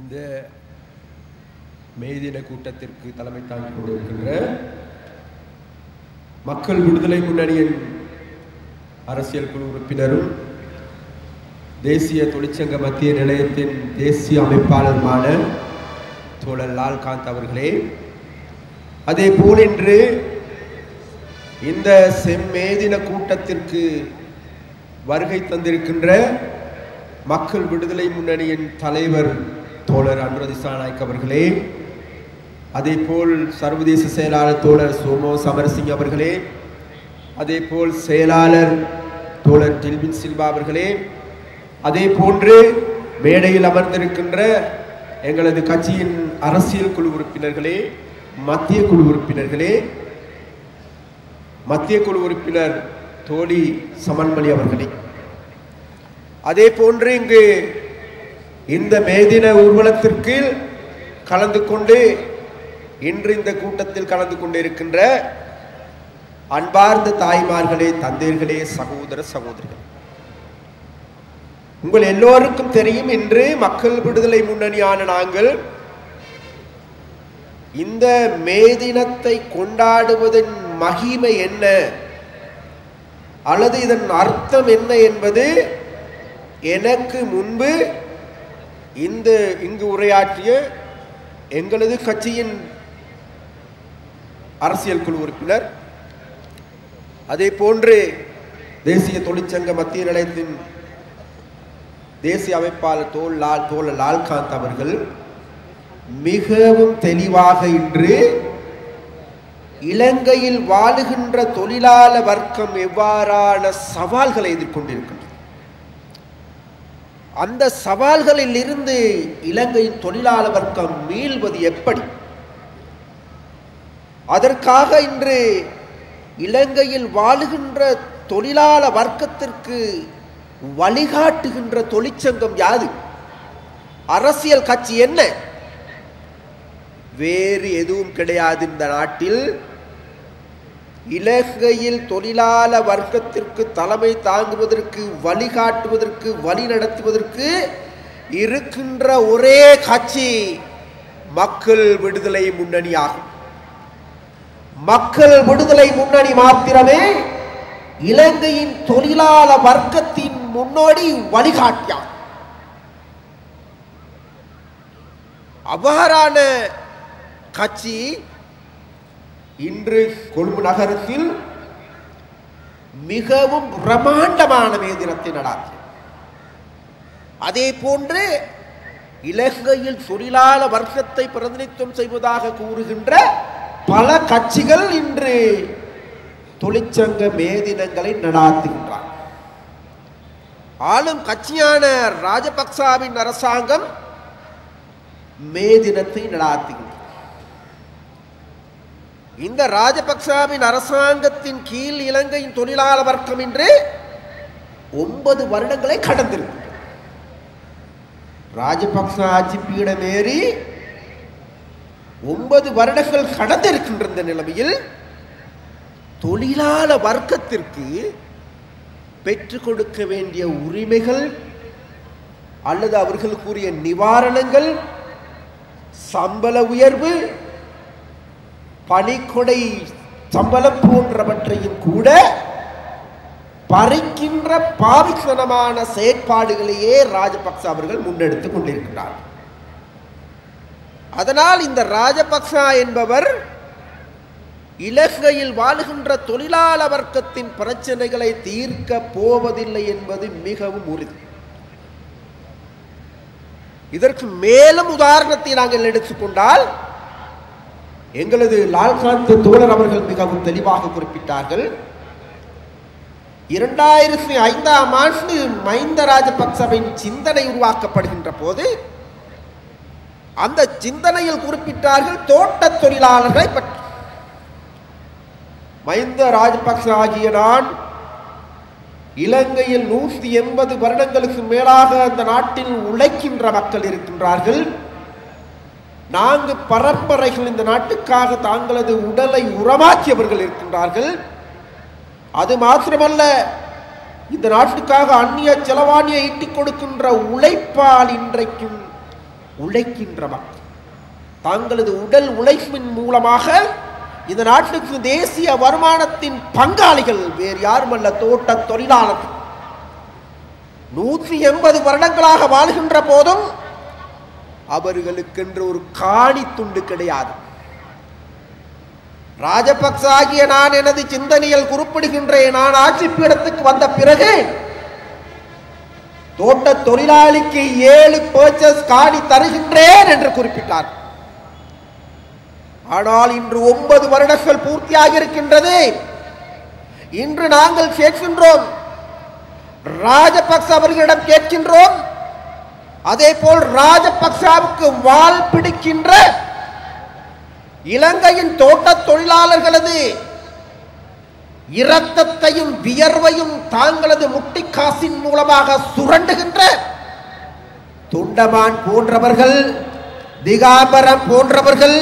இந்த மேதின கூட்டத்திற்கு தலைமை தாங்கிக் கொண்டிருக்கின்ற மக்கள் விடுதலை முன்னணியின் அரசியல் குழு உறுப்பினரும் தேசிய தொழிற்சங்க மத்திய நிலையத்தின் தேசிய அமைப்பாளருமான தோழர் லால்காந்த் அவர்களே, அதே போல் இன்று இந்த செம்மேதின கூட்டத்திற்கு வருகை தந்திருக்கின்ற மக்கள் விடுதலை முன்னணியின் தலைவர் தோழர் அனுர திசாநாயக்க அவர்களே, அதே போல் சர்வதேச செயலாளர் தோழர் சோமோ சமரசிங் அவர்களே, அதே போல் செயலாளர் தோழர் டில்வின் சில்வா அவர்களே, அதே போன்று மேடையில் அமர்ந்திருக்கின்ற எங்களது கட்சியின் அரசியல் குழு உறுப்பினர்களே, மத்திய குழு உறுப்பினர்களே, மத்திய குழு உறுப்பினர் தோழி சமன்மணி அவர்களே, அதே போன்று இங்கு இந்த மேதின ஊர்வலத்திற்கு கலந்து கொண்டு இன்று இந்த கூட்டத்தில் கலந்து கொண்டிருக்கின்ற அன்பார்ந்த தாய்மார்களே, தந்தையர்களே, சகோதர சகோதரிகள், உங்கள் எல்லோருக்கும் தெரியும், இன்று மக்கள் விடுதலை முன்னணியான நாங்கள் இந்த மேதினத்தை கொண்டாடுவதன் மகிமை என்ன அல்லது இதன் அர்த்தம் என்ன என்பது எனக்கு முன்பு இங்கு உரையாற்றிய எங்களது கட்சியின் அரசியல் குழு உறுப்பினர், அதே போன்று தேசிய தொழிற்சங்க மத்திய நிலையத்தின் தேசிய அமைப்பாளர் தோழர் லால்காந்த் அவர்கள் மிகவும் தெளிவாக இன்று இலங்கையில் வாழுகின்ற தொழிலாள வர்க்கம் எவ்வாறான சவால்களை எதிர்கொண்டிருக்கின்றது, அந்த சவால்களில் இருந்து இலங்கையின் தொழிலாள வர்க்கம் மீள்வது எப்படி, அதற்காக இன்று இலங்கையில் வாழுகின்ற தொழிலாள வர்க்கத்திற்கு வழிகாட்டுகின்ற தொழிற்சங்கம் யாது, அரசியல் கட்சி என்ன, வேறு எதுவும் கிடையாது. இந்த நாட்டில் இலங்கையில் தொழிலாள வர்க்கத்திற்கு தலைமை தாங்குவதற்கு, வழிகாட்டுவதற்கு, வழி நடத்துவதற்கு இருக்கின்ற ஒரே கட்சி மக்கள் விடுதலை முன்னணி ஆகும். மக்கள் விடுதலை முன்னணி மாத்திரமே இலங்கையின் தொழிலாள வர்க்கத்தின் முன்னோடி வழிகாட்டியார். அவ்வாறான கட்சி இன்று கொழும்பு நகரத்தில் மிகவும் பிரமாண்டமான மேதினத்தை நடாத்தி, அதே போன்று இலங்கையில் தொழிலாள வர்க்கத்தை பிரதிநிதித்துவம் செய்வதாக கூறுகின்ற பல கட்சிகள் இன்று தொழிற்சங்க மேதினங்களை நடாத்துகின்றார். ஆளும் கட்சியான ராஜபக்சாவின் அரசாங்கம் மேதினத்தை நடாத்துகின்றது. இந்த ராஜபக்சாவின் அரசாங்கத்தின் கீழ் இலங்கையின் தொழிலாள வர்க்கம் இன்று 9 வருடங்களை கடந்திருக்கிறது. ராஜபக்ச ஆட்சி பீடமேறி 9 வருடங்கள் கடந்திருக்கின்ற இந்த நிலைமையில் தொழிலாள வர்க்கத்திற்கு பெற்றுக் கொடுக்க வேண்டிய உரிமைகள் அல்லது அவர்களுக்குரிய நிவாரணங்கள், சம்பள உயர்வு, பணிக்கொடை சம்பளம் போன்றவற்றையும் கூட பறிக்கின்ற பாவித்தனமான செயற்பாடுகளையே ராஜபக்ச அவர்கள் முன்னெடுத்துக் கொண்டிருக்கிறார். அதனால் இந்த ராஜபக்சா என்பவர் இலங்கையில் வாழுகின்ற தொழிலாள வர்க்கத்தின் பிரச்சனைகளை தீர்க்க போவதில்லை என்பது மிகவும் உறுதி. இதற்கு மேலும் உதாரணத்தை நாங்கள் எடுத்துக்கொண்டால், எங்களது லால்காந்த் தோழர் அவர்கள் மிகவும் தெளிவாக குறிப்பிட்டார்கள். 2005ஆம் ஆண்டு மஹிந்த ராஜபக்சவின் சிந்தனை உருவாக்கப்படுகின்ற போது அந்த சிந்தனையில் குறிப்பிட்டார்கள் தோட்ட தொழிலாளர்களை பற்றி. மஹிந்த ராஜபக்ச ஆகிய நான் இலங்கையில் 180 வருடங்களுக்கு மேலாக அந்த நாட்டில் உழைக்கின்ற மக்கள் இருக்கின்றார்கள். 4 பரம்பரைகள் இந்த நாட்டுக்காக தாங்களது உடலை உரமாக்கியவர்கள் இருக்கின்றார்கள். அது மாத்திரமல்ல, இந்த நாட்டுக்காக அந்நிய செலவாணியை ஈட்டிக் கொடுக்கின்ற உழைப்பால் இன்றைக்கும் உழைக்கின்ற மக்கள். தங்களது உடல் உழைப்பின் மூலமாக இந்த நாட்டுக்கு தேசிய வருமானத்தின் பங்காளிகள் வேறு யாருமல்ல, தோட்ட தொழிலாளர்கள். 180 வருடங்களாக வாழ்கின்ற போதும் அவர்களுக்கென்று ஒரு காணி துண்டு கிடையாது. ராஜபக்ச ஆகிய நான் எனது சிந்தனையில் குறிப்பிடுகின்றேன், நான் ஆட்சி பீடத்துக்கு வந்த பிறகு தோட்ட தொழிலாளிக்கு 7 பர்ச்சேஸ் காணி தருகின்றேன் என்று குறிப்பிட்டார். ஆனால் இன்று 9 வருடங்கள் பூர்த்தியாக இருக்கின்றது. இன்று நாங்கள் கேட்கின்றோம், ராஜபக்ச அவர்களிடம் கேட்கின்றோம், அதே போல் ராஜபக்சாவுக்கு வால் பிடிக்கின்ற இலங்கையின் தோட்ட தொழிலாளர்களது இரத்தத்தையும் வியர்வையும் தாங்களது முட்டிக்காசின் மூலமாக சுரண்டுகின்ற துண்டமான் போன்றவர்கள், திகாம்பரம் போன்றவர்கள்,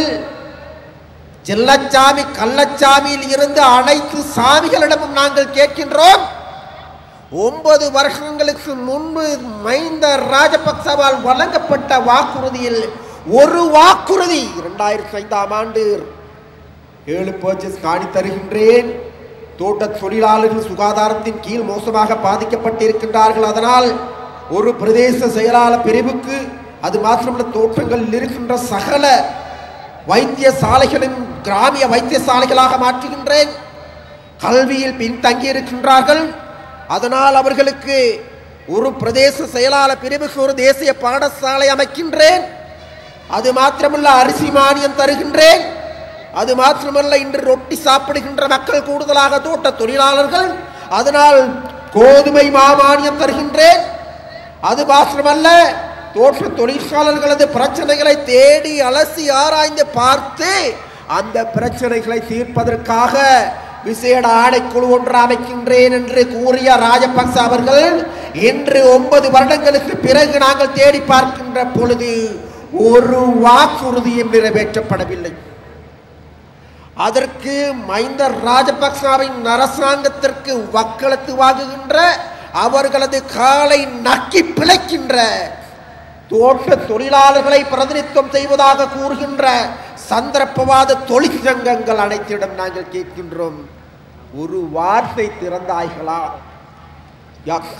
செல்லச்சாமி கள்ளச்சாமியில் இருந்து அனைத்து சாமிகளிடமும் நாங்கள் கேட்கின்றோம். 9 வருஷங்களுக்கு முன்பு மஹிந்த ராஜபக்சவால் வழங்கப்பட்ட வாக்குறுதியில் ஒரு வாக்குறுதி 2005ஆம் ஆண்டு 7 பர்ச்சேஸ் காணி தருகின்றேன், தோட்ட தொழிலாளர்கள் சுகாதாரத்தின் கீழ் மோசமாக பாதிக்கப்பட்டிருக்கின்றார்கள், அதனால் ஒரு பிரதேச செயலாளர் பிரிவுக்கு அது மாத்திரமல்ல தோட்டங்களில் இருக்கின்ற சகல வைத்தியசாலைகளின் கிராமிய வைத்தியசாலைகளாக மாற்றுகின்றேன், கல்வியில் பின்தங்கி இருக்கின்றார்கள், அதனால் அவர்களுக்கு ஒரு பிரதேச செயலாளர் பிரிவுக்கு ஒரு தேசிய பாடசாலை அமைக்கின்றேன், அது மாத்திரமல்ல அரிசி மானியம் தருகின்றேன், அது மாத்திரமல்ல இன்று ரொட்டி சாப்பிடுகின்ற மக்கள் கூடுதலாக தோட்ட தொழிலாளர்கள், அதனால் கோதுமை மானியம் தருகின்றேன், அது மாத்திரமல்ல தோட்ட தொழிற்சாலைகளது பிரச்சனைகளை தேடி அலசி ஆராய்ந்து பார்த்து அந்த பிரச்சனைகளை தீர்ப்பதற்காக விசேட ஆணைக்குழு ஒன்று அமைக்கின்றேன் என்று கூறிய ராஜபக்ச அவர்கள் இன்று 9 வருடங்களுக்கு பிறகு நாங்கள் தேடி பார்க்கின்ற பொழுது ஒரு வாக்குறுதியும் நிறைவேற்றப்படவில்லை. அதற்கு மஹிந்த ராஜபக்சவின் அரசாங்கத்திற்கு வக்களத்து வாங்குகின்ற அவர்களது காலை நக்கி பிழைக்கின்ற தோட்ட தொழிலாளர்களை பிரதிநிதித்துவம் செய்வதாக கூறுகின்ற சந்தர்ப்பவாத தொழிற்சங்கங்கள் அனைத்திடம் நாங்கள் கேட்கின்றோம், ஒரு வார்த்தை திறந்தாய்களா?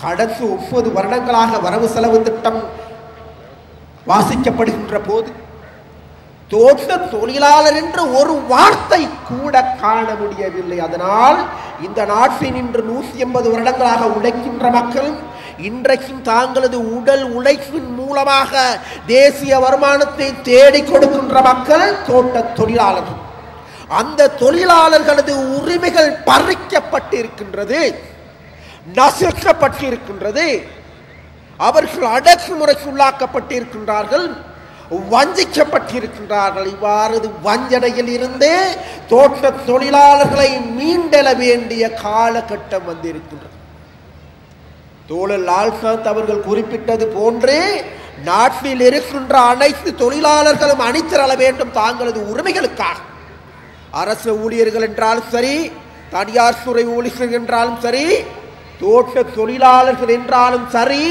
கடந்த 30 வருடங்களாக வரவு செலவு திட்டம் வாசிக்கப்படுகின்ற போது தோட்ட தொழிலாளர் என்று ஒரு வார்த்தை கூட காண முடியவில்லை. அதனால் இந்த நாட்டின் இன்று 180 வருடங்களாக உழைக்கின்ற மக்கள் இன்றைக்கும் தாங்களது உடல் உழைப்பின் மூலமாக தேசிய வருமானத்தை தேடி கொடுக்கின்ற மக்கள் தோட்ட தொழிலாளர்கள். அந்த தொழிலாளர்களது உரிமைகள் பறிக்கப்பட்டிருக்கின்றது, நசுக்கப்பட்டிருக்கின்றது, அவர்கள் அடக்குமுறைக்கு உள்ளாக்கப்பட்டிருக்கின்றார்கள், வஞ்சிக்கப்பட்டிருக்கின்றார்கள். இவ்வாறு வஞ்சனையில் இருந்து தோட்ட தொழிலாளர்களை மீண்டெழ வேண்டிய காலகட்டம் வந்திருக்கின்றது. தோழர் லால்காந்த் அவர்கள் குறிப்பிட்டது போன்று நாட்டில் இருக்கின்ற அனைத்து தொழிலாளர்களும் அணிதிரள வேண்டும் தாங்களது உரிமைகளுக்காக. அரசு ஊழியர்கள் என்றாலும் சரி, தனியார் துறை ஊழியர்கள் என்றாலும் சரி, தோட்ட தொழிலாளர்கள் என்றாலும் சரி,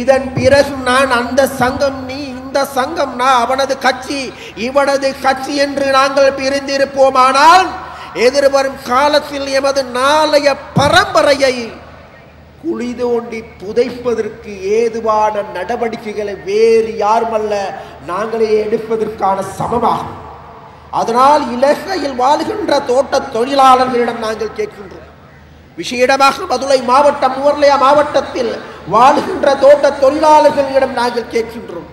இதன் பிறகு நான் அந்த சங்கம், நீ இந்த சங்கம், நான் அவனது கட்சி இவனது கட்சி என்று நாங்கள் பிரிந்திருப்போமானால் எதிர்வரும் காலத்தில் எமது நாளைய பரம்பரையை குழி தோண்டி புதைப்பதற்கு ஏதுவான நடவடிக்கைகளை வேறு யாருமல்ல நாங்களே எடுப்பதற்கான சமமாகும். அதனால் இலங்கையில் வாழ்கின்ற தோட்ட தொழிலாளர்களிடம் நாங்கள் கேட்கின்றோம். விசேடமாக மதுரை மாவட்டம், நுவர்லியா மாவட்டத்தில் வாழ்கின்ற தோட்ட தொழிலாளர்களிடம் நாங்கள் கேட்கின்றோம்,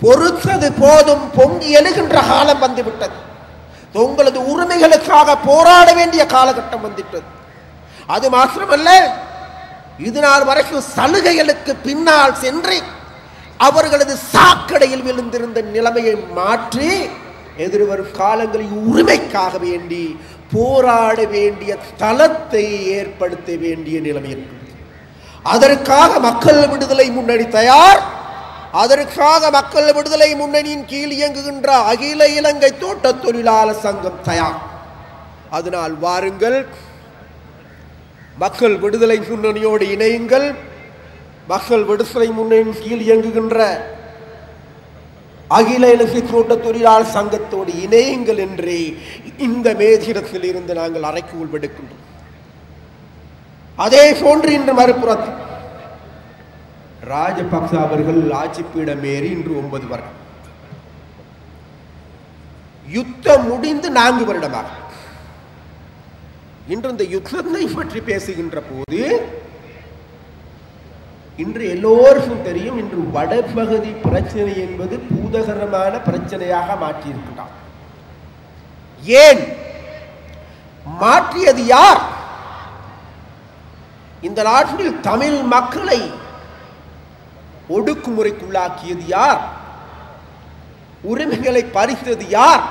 பொறுத்தது போதும், பொங்கி எழுகின்ற காலம் வந்துவிட்டது, உங்களது உரிமைகளுக்காக போராட வேண்டிய காலகட்டம் வந்துவிட்டது. அது மாத்திரமல்ல, இது நாள் வரைக்கும் சலுகைகளுக்கு பின்னால் சென்று அவர்களது சாக்கடையில் விழுந்திருந்த நிலைமையை மாற்றி எதிர்வரும் காலங்களில் உரிமைக்காக வேண்டி போராட வேண்டிய தளத்தை ஏற்படுத்த வேண்டிய நிலைமை இருக்கிறது. அதற்காக மக்கள் விடுதலை முன்னணி தயார். அதற்காக மக்கள் விடுதலை முன்னணியின் கீழ் இயங்குகின்ற அகில இலங்கை தோட்ட தொழிலாளர் சங்கம் தயார். அதனால் வாருங்கள், மக்கள் விடுதலை முன்னணியோடு இணையுங்கள். மக்கள் விடுதலை முன்னணியின் கீழ் இயங்குகின்ற அகில இலங்கை தோட்ட தொழிலாளர் சங்கத்தோடு இணையுங்கள் என்று இந்த மேதிடத்தில் இருந்து நாங்கள் அறைக்கூல் விடுக்கின்றோம். அதே போன்று இன்று மறுபுறத்தில் ராஜபக்ச அவர்கள் ஆட்சி பீடம் ஏறி இன்று 9 வருடம், யுத்தம் முடிந்து 4 வருடமாக. இன்று இந்த யுத்தத்தை பற்றி பேசுகின்ற போது இன்று எல்லோருக்கும் தெரியும், இன்று வடபகுதி பிரச்சனை என்பது பூதகரமான பிரச்சனையாக மாற்றியிருக்கிறார். ஏன் மாற்றியது யார்? இந்த நாட்டில் தமிழ் மக்களை ஒடுக்குமுறைக்குள்ளாக்கியது யார்? உரிமைகளை பறித்தது யார்?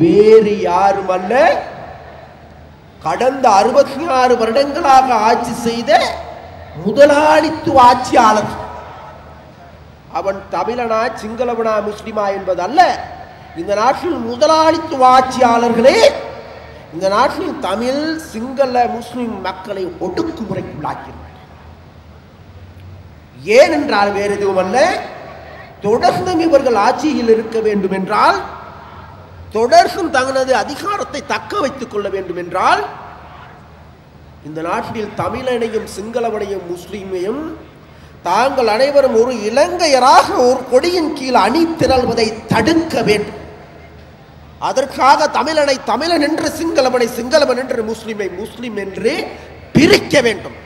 வேறு யாரும் அல்ல, கடந்த 66 வருடங்களாக ஆட்சி செய்த முதலாளித்துவ ஆட்சியாளர். அவன் தமிழனா சிங்களவனா முஸ்லிமா என்பது அல்ல. இந்த நாட்டில் முதலாளித்துவ ஆட்சியாளர்களே இந்த நாட்டில் தமிழ் சிங்கள முஸ்லிம் மக்களை ஒடுக்குமுறைக்குள்ளாக்கினார். ஏனென்றால் வேறு எதுவும் அல்ல, தொடர்ந்தும் இவர்கள் ஆட்சியில் இருக்க வேண்டும் என்றால், தொடர்ந்தும் தங்களது அதிகாரத்தை தக்க வைத்துக் கொள்ள வேண்டும் என்றால், இந்த நாட்டில் தமிழனையும் சிங்களவனையும் முஸ்லிமையும் தாங்கள் அனைவரும் ஒரு இலங்கையராக ஒரு கொடியின் கீழ் அணி திரள்வதை தடுக்க வேண்டும். அதற்காக தமிழனை தமிழன் என்று, சிங்களவனை சிங்களவன் என்று, முஸ்லிமை முஸ்லிம் என்று பிரிக்க வேண்டும்.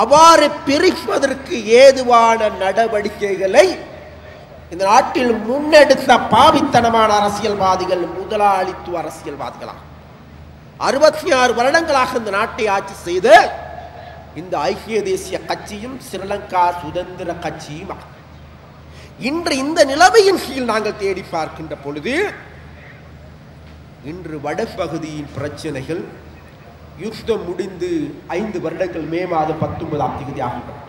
அவ்வாறு பிரிப்பதற்கு ஏதுவான நடவடிக்கைகளை இந்த நாட்டில் முன்னெடுத்த பாவித்தனமான அரசியல்வாதிகள் முதலாளித்துவ அரசியல்வாதிகளாக 66 வருடங்களாக இந்த நாட்டை ஆட்சி செய்த இந்த ஐக்கிய தேசிய கட்சியும் ஸ்ரீலங்கா சுதந்திர கட்சியும். இன்று இந்த நிலைமையின் கீழ் நாங்கள் தேடி பார்க்கின்ற பொழுது இன்று வடபகுதியின் பிரச்சனைகள் யுத்தம் முடிந்து 5 வருடங்கள் மே மாதம் 19ஆம் தேதி ஆகின்றன.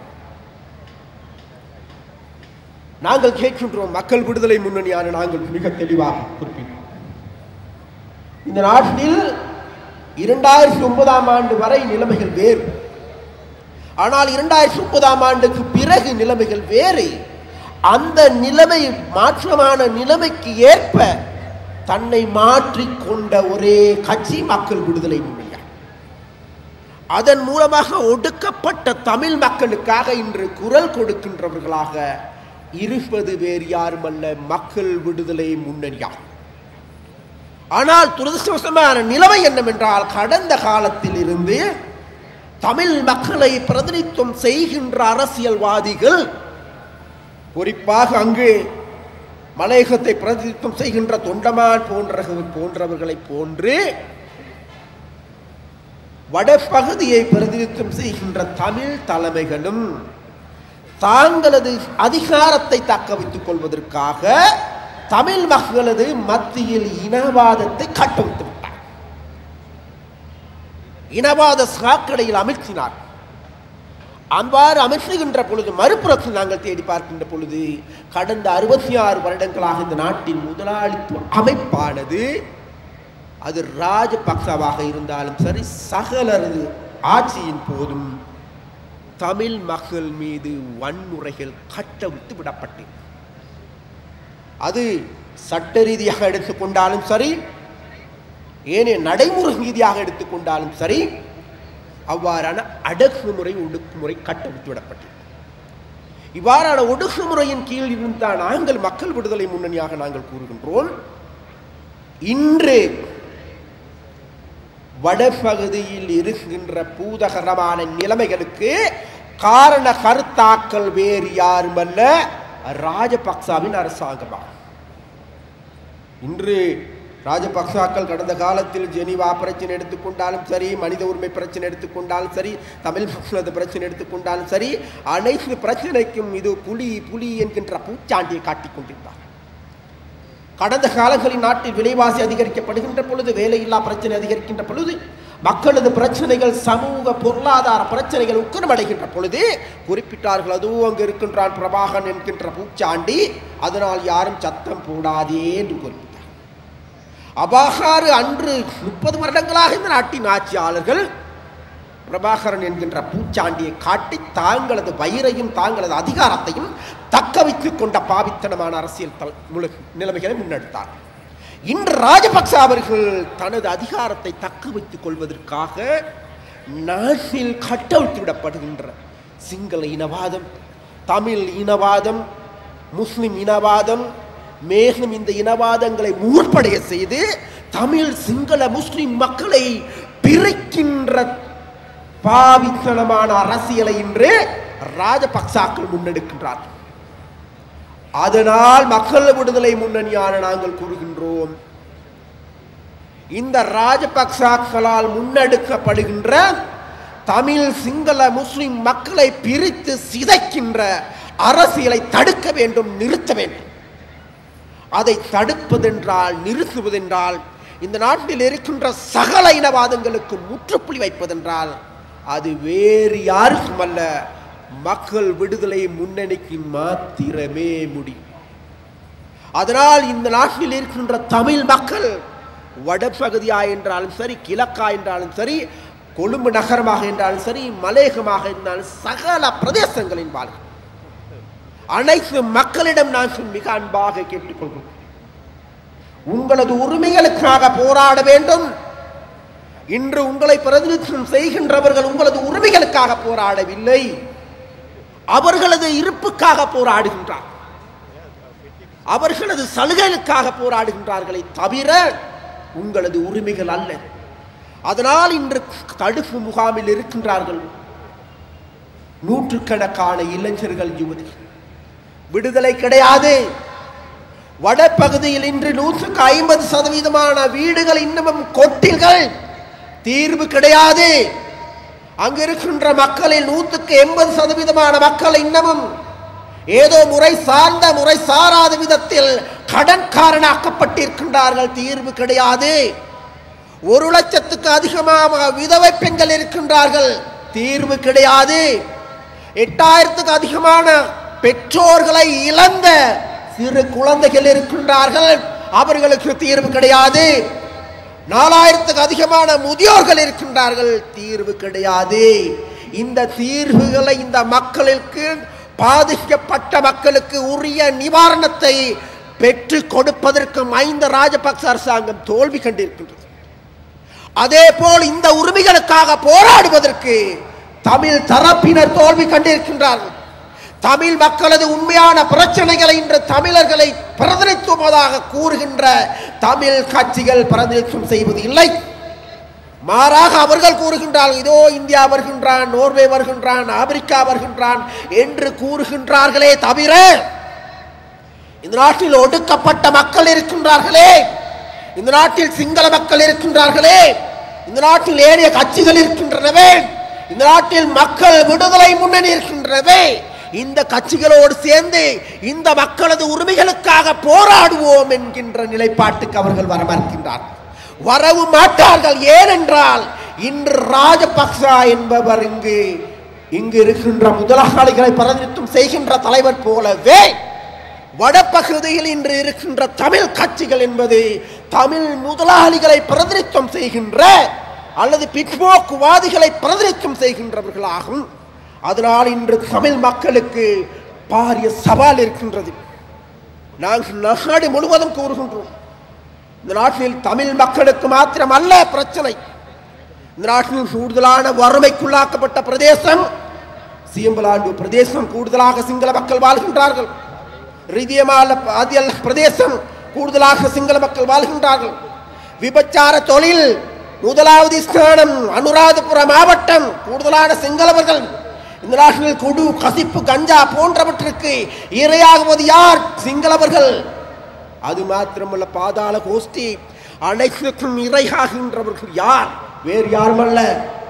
நாங்கள் கேட்கின்றோம், மக்கள் விடுதலை முன்னணியான நாங்கள் மிக தெளிவாக குறிப்பிட்டோம், இந்த நாட்டில் 2009ஆம் ஆண்டு வரை நிலைமைகள் வேறு. ஆனால் 2009ஆம் ஆண்டுக்கு பிறகு நிலைமைகள் வேறு. அந்த நிலைமை மாற்றமான நிலைமைக்கு ஏற்ப தன்னை மாற்றிக்கொண்ட ஒரே கட்சி மக்கள் விடுதலை முன்னணி. அதன் மூலமாக ஒடுக்கப்பட்ட தமிழ் மக்களுக்காக இன்று குரல் கொடுக்கின்றவர்களாக இருப்பது வேறு யாருமல்ல, மக்கள் விடுதலை முன்னணியாகும். ஆனால் துரதிர்ஷ்டவசமான நிலைமை என்னவென்றால், கடந்த காலத்தில் இருந்து தமிழ் மக்களை பிரதிநிதித்துவம் செய்கின்ற அரசியல்வாதிகள், குறிப்பாக அங்கு மலையகத்தை பிரதிநிதித்துவம் செய்கின்ற தொண்டமான் போன்றவர்களை போன்று வடபகுதியை பிரதிநிதித்துவம் செய்கின்ற தமிழ் தலைமைகளும் தாங்களது அதிகாரத்தை தக்க வைத்துக் கொள்வதற்காக தமிழ் மக்களது மத்தியில் இனவாதத்தை கட்டவிழ்த்து விட்டார். இனவாத சாக்கடையில் அமிழ்த்தினார். அவ்வாறு அமைச்சுகின்ற பொழுது மறுபுறத்தில் நாங்கள் தேடி பார்க்கின்ற பொழுது கடந்த 66 வருடங்களாக இந்த நாட்டின் முதலாளித்துவ அமைப்பானது, அது ராஜபக்சவாக இருந்தாலும் சரி, சகலரது ஆட்சியின் போதும் தமிழ் மக்கள் மீது வன்முறைகள் கட்டவிழ்த்து விடப்பட்டது. அது சட்ட ரீதியாக எடுத்துக்கொண்டாலும் சரி, ஏனைய நடைமுறை ரீதியாக எடுத்துக்கொண்டாலும் சரி, அவ்வாறான அடக்குமுறை ஒடுக்குமுறை கட்டவிழ்த்து விடப்பட்டது. இவ்வாறான ஒடுக்குமுறையின் கீழ் இருந்தால் நாங்கள் மக்கள் விடுதலை முன்னணியாக நாங்கள் கூறுகின்றோம், இன்று வடபகுதியில் இருக்கின்ற பூதகரமான நிலைமைகளுக்கு காரண கருத்தாக்கள் வேறு யாருமல்ல, ராஜபக்சாவின் அரசாங்கமாக. இன்று ராஜபக்சாக்கள் கடந்த காலத்தில் ஜெனீவா பிரச்சனை எடுத்துக்கொண்டாலும் சரி, மனித உரிமை பிரச்சனை எடுத்துக்கொண்டாலும் சரி, தமிழ் மக்களது பிரச்சனை எடுத்துக்கொண்டாலும் சரி, அனைத்து பிரச்சனைக்கும் இது புலி புலி என்கின்ற பூச்சாண்டியை காட்டிக் கொண்டிருந்தார். கடந்த காலங்களில் நாட்டில் விலைவாசி அதிகரிக்கப்படுகின்ற பொழுது, வேலையில்லா பிரச்சனை அதிகரிக்கின்ற பொழுது, மக்களது பிரச்சனைகள், சமூக பொருளாதார பிரச்சனைகள் உக்கிரமடைகின்ற பொழுது குறிப்பிட்டார்கள், அதுவும் அங்கு இருக்கின்றான் பிரபாகரன் என்கின்ற பூச்சாண்டி, அதனால் யாரும் சத்தம் போடாதே என்று குறிப்பிட்டார். அபாகாறு அன்று 30 வருடங்களாக இந்த நாட்டின் ஆட்சியாளர்கள் பிரபாகரன் என்கின்ற பூச்சாண்டியை காட்டி தாங்களது வயிறையும் தாங்களது அதிகாரத்தையும் தக்க வைத்துக் கொண்ட பாவித்தனமான அரசியல் நிலைமைகளை முன்னெடுத்தார். இன்று ராஜபக்ச அவர்கள் தனது அதிகாரத்தை தக்க வைத்துக் கொள்வதற்காக நாட்டில் கட்டவிழ்த்துவிடப்படுகின்ற சிங்கள இனவாதம், தமிழ் இனவாதம், முஸ்லிம் இனவாதம், மேலும் இந்த இனவாதங்களை மூர்ப்படைய செய்து தமிழ் சிங்கள முஸ்லிம் மக்களை பிரிக்கின்ற பாவித்தனமான அரசியலை இன்று ராஜபக்சாக்கள் முன்னெடுக்கின்றார்கள். அதனால் மக்கள் விடுதலை முன்னணியான நாங்கள் கூறுகின்றோம், இந்த ராஜபக்சாக்களால் முன்னெடுக்கப்படுகின்ற தமிழ் சிங்கள முஸ்லிம் மக்களை பிரித்து சிதைக்கின்ற அரசியலை தடுக்க வேண்டும், நிறுத்த வேண்டும். அதை தடுப்பதென்றால், நிறுத்துவதென்றால், இந்த நாட்டில் இருக்கின்ற சகல இனவாதங்களுக்கு முற்றுப்புள்ளி வைப்பதென்றால் அது வேறு யாருக்கும் அல்ல, மக்கள் விடுதலை முன்னணிக்கு மாத்திரமே முடியும். அதனால் இந்த நாட்டில் இருக்கின்ற தமிழ் மக்கள் வடபகுதியா என்றாலும் சரி, கிழக்கா என்றாலும் சரி, கொழும்பு நகரமாக என்றாலும் சரி, மலேகமாக இருந்தாலும் சகல பிரதேசங்களின் வாழ்க்கை அனைத்து மக்களிடம் நான் மிக அன்பாக கேட்டுக்கொள்கிறேன், உங்களது உரிமைகளுக்காக போராட வேண்டும். இன்று உங்களை பிரதிநிதித்துவம் செய்கின்றவர்கள் உங்களது உரிமைகளுக்காக போராடவில்லை, அவர்களது இருப்புக்காக போராடுகின்றார், அவர்களது சலுகைகளுக்காக போராடுகின்றார்களே தவிர உங்களது உரிமைகள் அல்ல. அதனால் இன்று தடுப்பு முகாமில் இருக்கின்றார்கள் நூற்றுக்கணக்கான இளைஞர்கள், யுவதிகள். விடுதலை கிடையாது. வடபகுதியில் இன்று 150% வீடுகள் இன்னமும் கொட்டில்கள், தீர்வு கிடையாது. அங்கு இருக்கின்ற மக்களில் 180% மக்கள் இன்னமும் ஏதோ முறை சார்ந்த முறை சாராத விதத்தில் கடன்காரனாக்கப்பட்டிருக்கின்றார்கள், தீர்வு கிடையாது. 1 லட்சத்துக்கு அதிகமாக விதவை பெண்கள் இருக்கின்றார்கள், தீர்வு கிடையாது. 8000க்கு அதிகமான பெற்றோர்களை இழந்த சிறு குழந்தைகள் இருக்கின்றார்கள், அவர்களுக்கு தீர்வு கிடையாது. 4000க்கு அதிகமான முதியோர்கள் இருக்கின்றார்கள், தீர்வு கிடையாது. இந்த தீர்வுகளை இந்த மக்களுக்கு, பாதிக்கப்பட்ட மக்களுக்கு உரிய நிவாரணத்தை பெற்றுக் கொடுப்பதற்கு மஹிந்த ராஜபக்ச அரசாங்கம் தோல்வி கண்டிருக்கின்றது. அதே போல் இந்த உரிமைகளுக்காக போராடுவதற்கு தமிழ் தரப்பினர் தோல்வி கண்டிருக்கின்றார்கள். தமிழ் மக்களது உண்மையான பிரச்சனைகளை இன்று தமிழர்களை பிரதிநிதித்துவமாக கூறுகின்ற தமிழ் கட்சிகள் பிரதிநிதித்துவம் செய்வது இல்லை. மாறாக அவர்கள் கூறுகின்றார்கள், இதோ இந்தியா வருகின்றான், நோர்வே வருகின்றான், ஆப்பிரிக்கா வருகின்றான் என்று கூறுகின்றார்களே தவிர இந்த நாட்டில் ஒடுக்கப்பட்ட மக்கள் இருக்கின்றார்களே, இந்த நாட்டில் சிங்கள மக்கள் இருக்கின்றார்களே, இந்த நாட்டில் ஏனைய கட்சிகள் இருக்கின்றனவே, இந்த நாட்டில் மக்கள் விடுதலை முன்னணி இருக்கின்றனவே, இந்த கட்சிகளோடு சேர்ந்து இந்த மக்களது உரிமைகளுக்காக போராடுவோம் என்கின்ற நிலைப்பாட்டுக்கு அவர்கள் வர மறுக்கின்றார்கள், வரவு மாட்டார்கள். ஏனென்றால் இன்று ராஜபக்சா என்பவர் இங்கு இருக்கின்ற முதலாளிகளை பிரதிநிதித்துவம் செய்கின்ற தலைவர் போலவே வடபகுதியில் இன்று இருக்கின்ற தமிழ் கட்சிகள் என்பது தமிழ் முதலாளிகளை பிரதிநிதித்துவம் செய்கின்ற அல்லது பிற்போக்குவாதிகளை பிரதிநிதித்துவம் செய்கின்றவர்களாகும். அதனால் இன்று தமிழ் மக்களுக்கு பாரிய சவால் இருக்கின்றது. நாங்கள் நாடு முழுவதும் கூறுகின்றோம், இந்த நாட்டில் தமிழ் மக்களுக்கு மாத்திரம் அல்ல பிரச்சனை, இந்த நாட்டில் கூடுதலான வறுமைக்குள்ளாக்கப்பட்ட பிரதேசம் சீம்பலாண்டு பிரதேசம், கூடுதலாக சிங்கள மக்கள் வாழ்கின்றார்கள். ரிதியமால பிரதேசம் கூடுதலாக சிங்கள மக்கள் வாழ்கின்றார்கள். விபச்சார தொழில் முதலாவது ஸ்தானம் அனுராதபுர மாவட்டம், கூடுதலான சிங்களவர்கள். இந்த நாட்டில் குடு, கசிப்பு, கஞ்சா போன்றவற்றுக்கு இரையாகுவது யார்? சிங்களவர்கள். அது மாத்திரமல்ல, பாதாள கோஷ்டி அனைத்துக்கும் இரையாகின்றவர்கள் யார்? வேறு யாருமல்ல,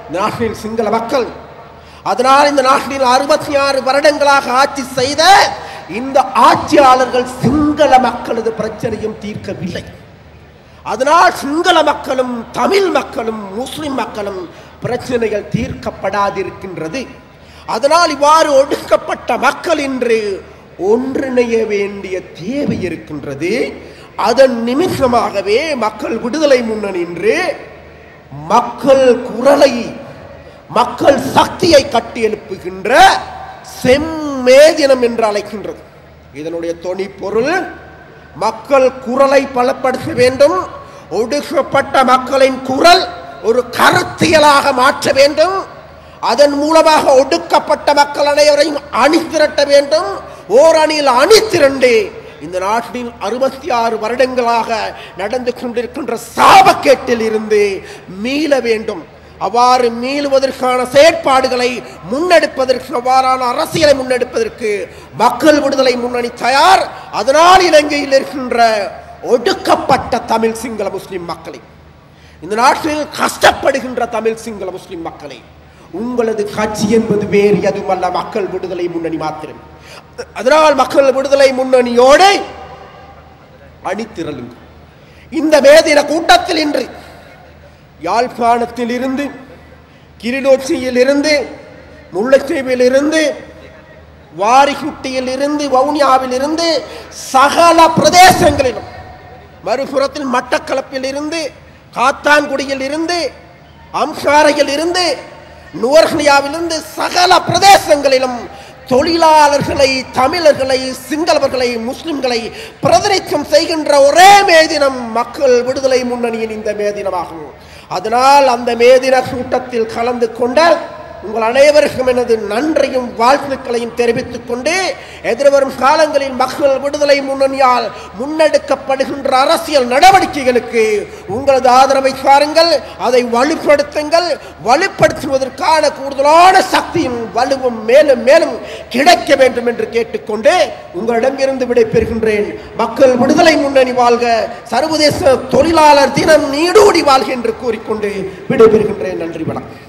இந்த நாட்டில் சிங்கள மக்கள். அதனால் இந்த நாட்டில் 66 வருடங்களாக ஆட்சி செய்த இந்த ஆட்சியாளர்கள் சிங்கள மக்களது பிரச்சனையும் தீர்க்கவில்லை. அதனால் சிங்கள மக்களும் தமிழ் மக்களும் முஸ்லிம் மக்களும் பிரச்சனைகள் தீர்க்கப்படாதிருக்கின்றது. அதனால் இவ்வாறு ஒடுக்கப்பட்ட மக்கள் இன்று ஒன்றிணைய வேண்டிய தேவை இருக்கின்றது. அதன் நிமித்தமாகவே மக்கள் விடுதலை முன்னணி இன்று மக்கள் குரலை மக்கள் சக்தியை கட்டி எழுப்புகின்ற செம்மே தினம் என்று அழைக்கின்றது. இதனுடைய தொனி பொருள் மக்கள் குரலை பலப்படுத்த வேண்டும், ஒடுக்கப்பட்ட மக்களின் குரல் ஒரு கருத்தியலாக மாற்ற வேண்டும், அதன் மூலமாக ஒடுக்கப்பட்ட மக்கள் அனைவரையும் அணி திரட்ட வேண்டும். ஓர் அணியில் அணி திரண்டு இந்த நாட்டில் 66 வருடங்களாக நடந்து கொண்டிருக்கின்ற சாபக்கேட்டில் இருந்து மீள வேண்டும். அவ்வாறு மீளுவதற்கான செயற்பாடுகளை முன்னெடுப்பதற்கு, அவ்வாறான அரசியலை முன்னெடுப்பதற்கு மக்கள் விடுதலை முன்னணி தயார். அதனால் இலங்கையில் இருக்கின்ற ஒடுக்கப்பட்ட தமிழ் சிங்கள முஸ்லிம் மக்களை, இந்த நாட்டில் கஷ்டப்படுகின்ற தமிழ் சிங்கள முஸ்லிம் மக்களை, உங்களது கட்சி என்பது வேறு எதுவுமல்ல, மக்கள் விடுதலை முன்னணி மாத்திரம். அதனால் மக்கள் விடுதலை முன்னணியோடு அணிதிரளுங்கள். இந்த மேதின கூட்டத்தில் இன்று யாழ்ப்பாணத்தில் இருந்து, கிளிநொச்சியில் இருந்து, முல்லைத்தீவில் இருந்து, வாரிக்குட்டியில் இருந்து, வவுனியாவில் இருந்து, சகல பிரதேசங்களிலும், மறுபுறத்தில் மட்டக்களப்பில் இருந்து, காத்தான்குடியில் இருந்து, அம்சாரையில் இருந்து, நுவர்ஹனியாவிலிருந்து சகல பிரதேசங்களிலும் தொழிலாளர்களை, தமிழர்களை, சிங்களவர்களை, முஸ்லிம்களை பிரதிநிதித்துவம் செய்கின்ற ஒரே மேதினம் மக்கள் விடுதலை முன்னணியின் இந்த மேதினமாகும். அதனால் அந்த மேதின கூட்டத்தில் கலந்து கொண்ட உங்கள் அனைவருக்கும் எனது நன்றியும் வாழ்த்துக்களையும் தெரிவித்துக் கொண்டு, எதிர்வரும் காலங்களில் மக்கள் விடுதலை முன்னணியால் முன்னெடுக்கப்படுகின்ற அரசியல் நடவடிக்கைகளுக்கு உங்களது ஆதரவை தாருங்கள், அதை வலுப்படுத்துங்கள். வலுப்படுத்துவதற்கான கூடுதலான சக்தியும் வலுவும் மேலும் மேலும் கிடைக்க வேண்டும் என்று கேட்டுக்கொண்டு உங்களிடமிருந்து விடைபெறுகின்றேன். மக்கள் விடுதலை முன்னணி வாழ்க, சர்வதேச தொழிலாளர் தினம் நீடூடி வாழ்க என்று கூறிக்கொண்டு விடைபெறுகின்றேன். நன்றி, வணக்கம்.